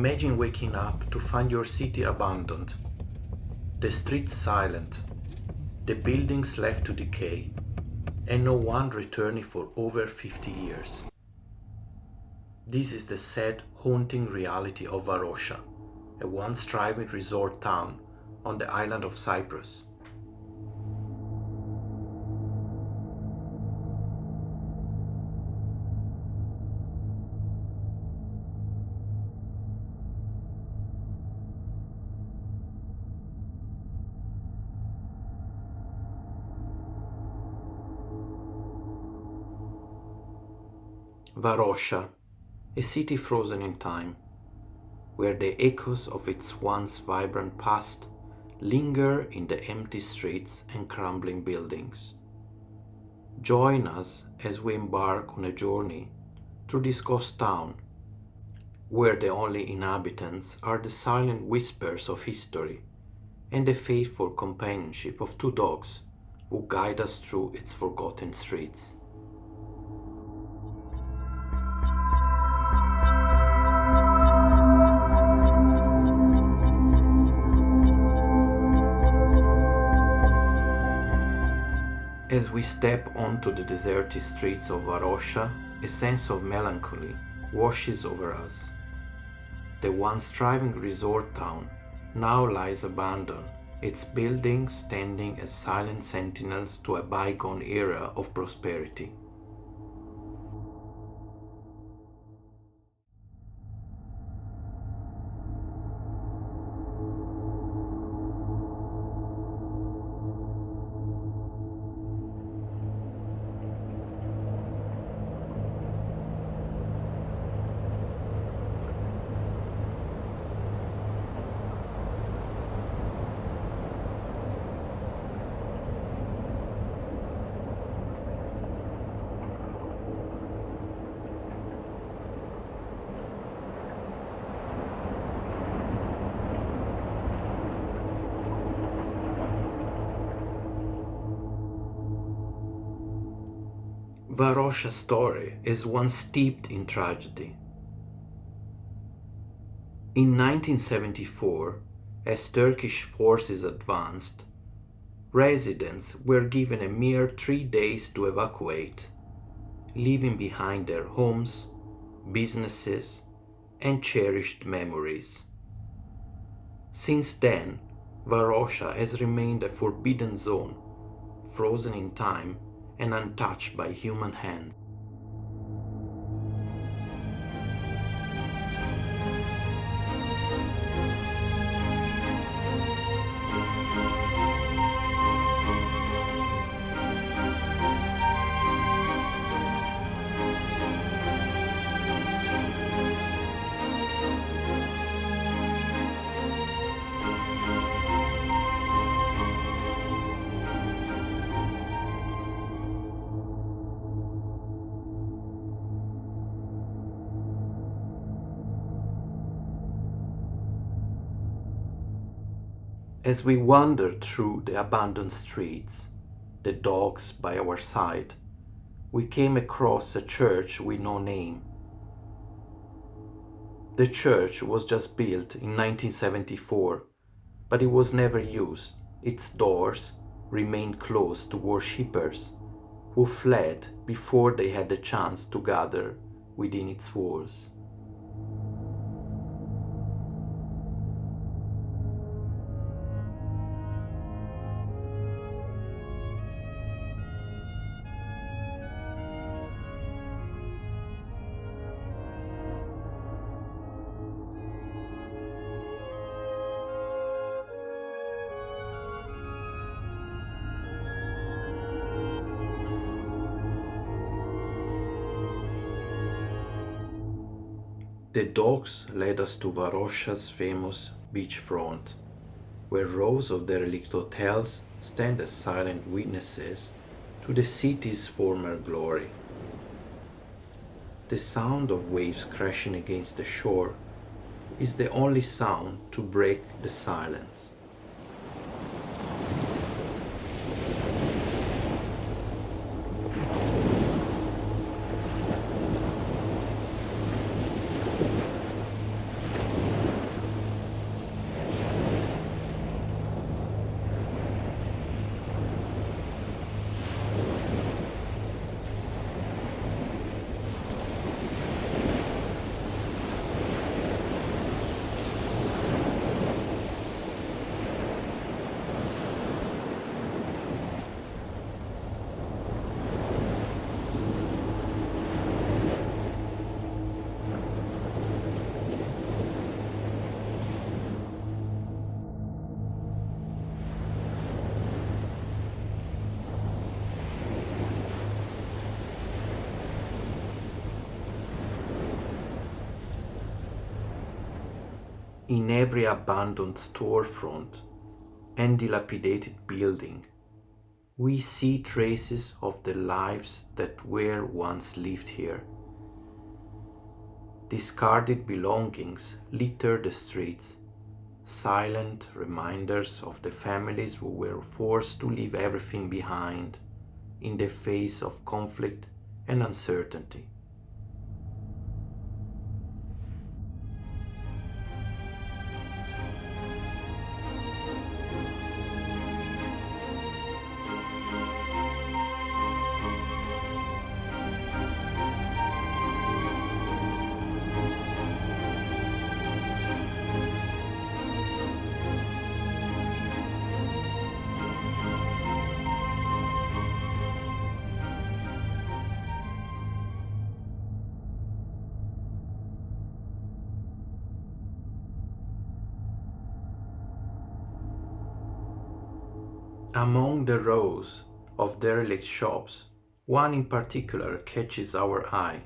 Imagine waking up to find your city abandoned, the streets silent, the buildings left to decay, and no one returning for over 50 years. This is the sad, haunting reality of Varosha, a once thriving resort town on the island of Cyprus. Varosha, a city frozen in time, where the echoes of its once vibrant past linger in the empty streets and crumbling buildings. Join us as we embark on a journey through this ghost town, where the only inhabitants are the silent whispers of history and the faithful companionship of two dogs who guide us through its forgotten streets. As we step onto the deserted streets of Varosha, a sense of melancholy washes over us. The once thriving resort town now lies abandoned, its buildings standing as silent sentinels to a bygone era of prosperity. Varosha's story is one steeped in tragedy. In 1974, as Turkish forces advanced, residents were given a mere 3 days to evacuate, leaving behind their homes, businesses, and cherished memories. Since then, Varosha has remained a forbidden zone, frozen in time and untouched by human hands. As we wandered through the abandoned streets, the dogs by our side, we came across a church with no name. The church was just built in 1974, but it was never used. Its doors remained closed to worshippers who fled before they had the chance to gather within its walls. The dogs led us to Varosha's famous beachfront, where rows of derelict hotels stand as silent witnesses to the city's former glory. The sound of waves crashing against the shore is the only sound to break the silence. In every abandoned storefront and dilapidated building, we see traces of the lives that were once lived here. Discarded belongings litter the streets, silent reminders of the families who were forced to leave everything behind in the face of conflict and uncertainty. Among the rows of derelict shops, one in particular catches our eye,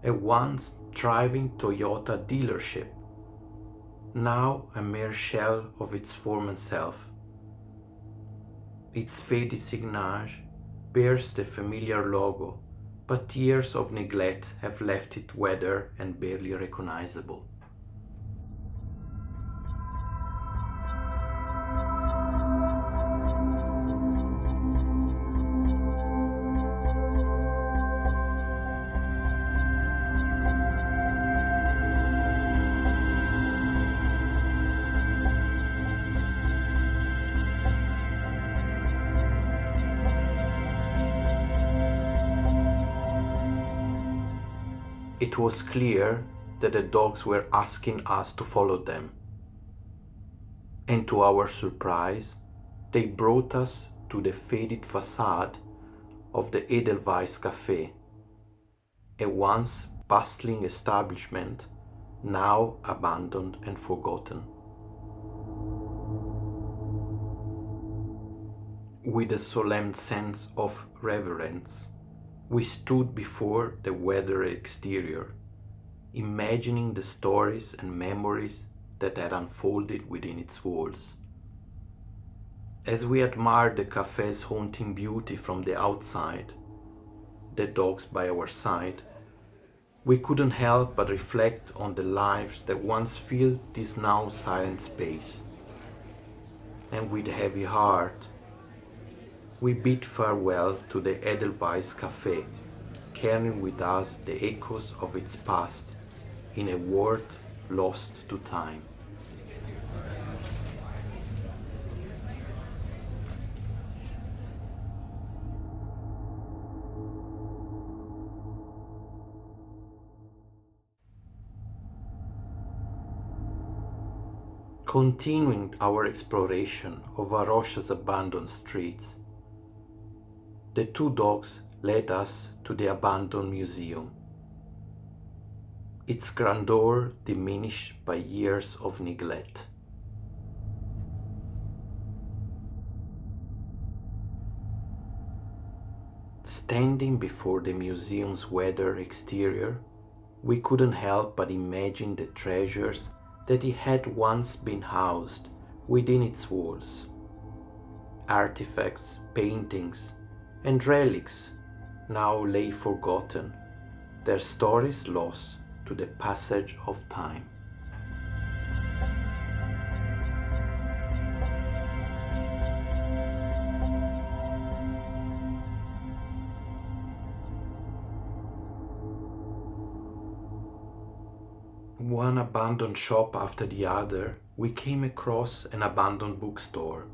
a once thriving Toyota dealership, now a mere shell of its former self. Its faded signage bears the familiar logo, but years of neglect have left it weathered and barely recognizable. It was clear that the dogs were asking us to follow them. And to our surprise, they brought us to the faded facade of the Edelweiss Café, a once bustling establishment now abandoned and forgotten. With a solemn sense of reverence, we stood before the weathered exterior, imagining the stories and memories that had unfolded within its walls. As we admired the cafe's haunting beauty from the outside, the dogs by our side, we couldn't help but reflect on the lives that once filled this now silent space. And with a heavy heart, we bid farewell to the Edelweiss Café, carrying with us the echoes of its past in a world lost to time. Continuing our exploration of Varosha's abandoned streets, the two dogs led us to the abandoned museum, its grandeur diminished by years of neglect. Standing before the museum's weathered exterior, we couldn't help but imagine the treasures that it had once been housed within its walls. Artifacts, paintings, and relics now lay forgotten, their stories lost to the passage of time. One abandoned shop after the other, we came across an abandoned bookstore.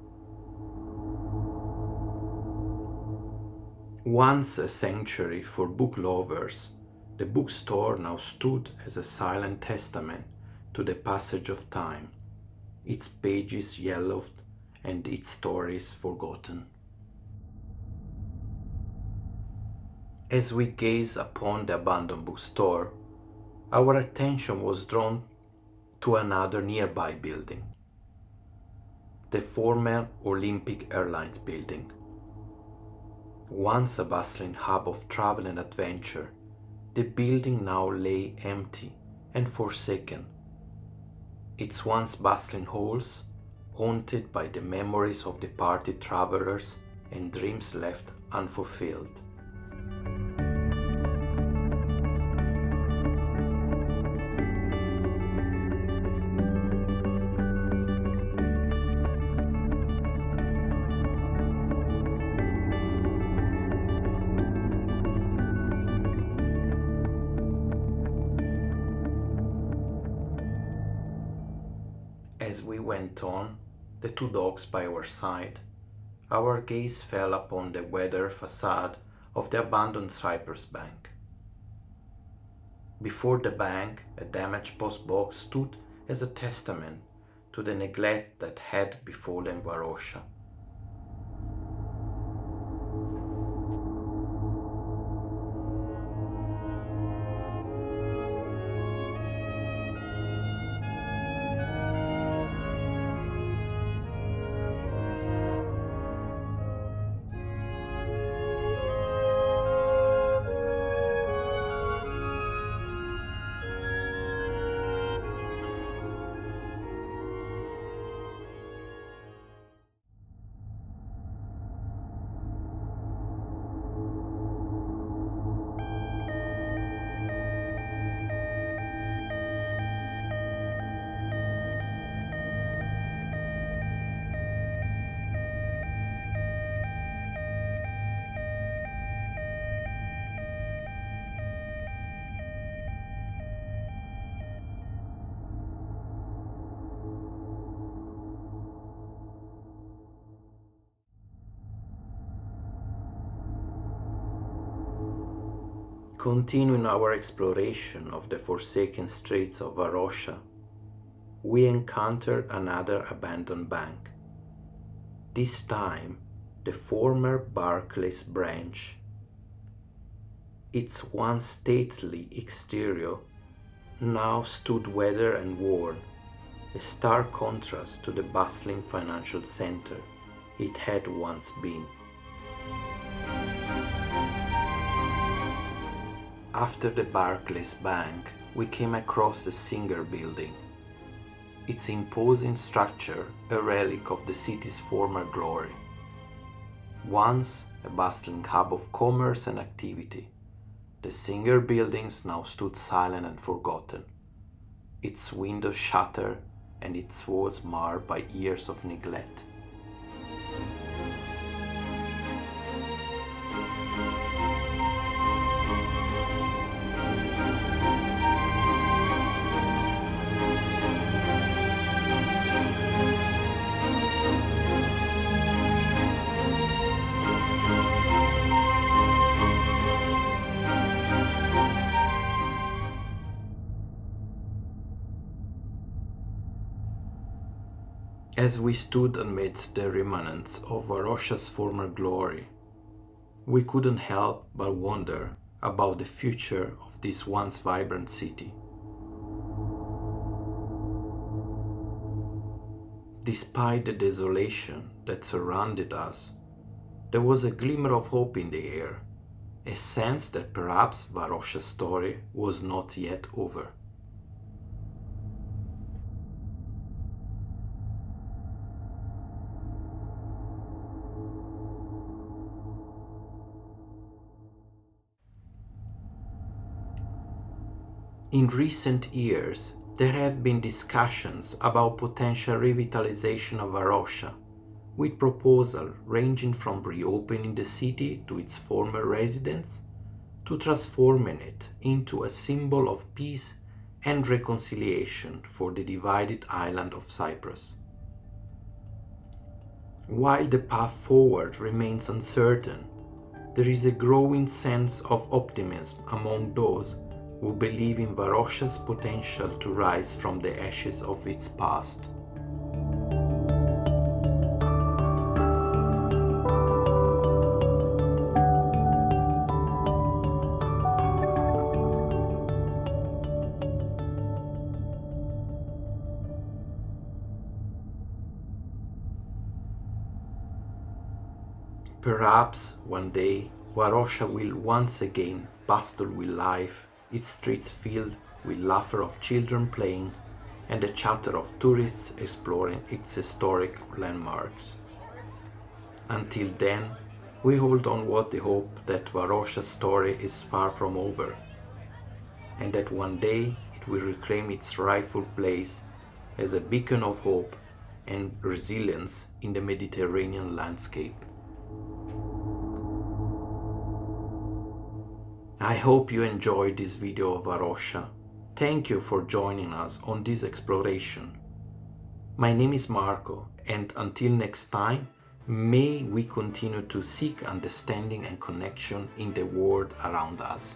Once a sanctuary for book lovers, the bookstore now stood as a silent testament to the passage of time, its pages yellowed and its stories forgotten. As we gazed upon the abandoned bookstore, our attention was drawn to another nearby building, the former Olympic Airlines building. Once a bustling hub of travel and adventure, the building now lay empty and forsaken. Its once bustling halls, haunted by the memories of departed travelers and dreams left unfulfilled. As we went on, the two dogs by our side, our gaze fell upon the weathered facade of the abandoned cypress bank. Before the bank, a damaged postbox stood as a testament to the neglect that had befallen Varosha. Continuing our exploration of the forsaken streets of Varosha, we encountered another abandoned bank. This time, the former Barclays branch. Its once stately exterior now stood weathered and worn, a stark contrast to the bustling financial center it had once been. After the Barclays Bank, we came across the Singer Building, its imposing structure a relic of the city's former glory. Once a bustling hub of commerce and activity, the Singer buildings now stood silent and forgotten, its windows shuttered and its walls marred by years of neglect. As we stood amidst the remnants of Varosha's former glory, we couldn't help but wonder about the future of this once vibrant city. Despite the desolation that surrounded us, there was a glimmer of hope in the air, a sense that perhaps Varosha's story was not yet over. In recent years, there have been discussions about potential revitalization of Varosha, with proposals ranging from reopening the city to its former residents to transforming it into a symbol of peace and reconciliation for the divided island of Cyprus. While the path forward remains uncertain, there is a growing sense of optimism among those who believe in Varosha's potential to rise from the ashes of its past. Perhaps one day Varosha will once again bustle with life, its streets filled with laughter of children playing, and a chatter of tourists exploring its historic landmarks. Until then, we hold on with the hope that Varosha's story is far from over, and that one day it will reclaim its rightful place as a beacon of hope and resilience in the Mediterranean landscape. I hope you enjoyed this video of Varosha. Thank you for joining us on this exploration. My name is Marco, and until next time, may we continue to seek understanding and connection in the world around us.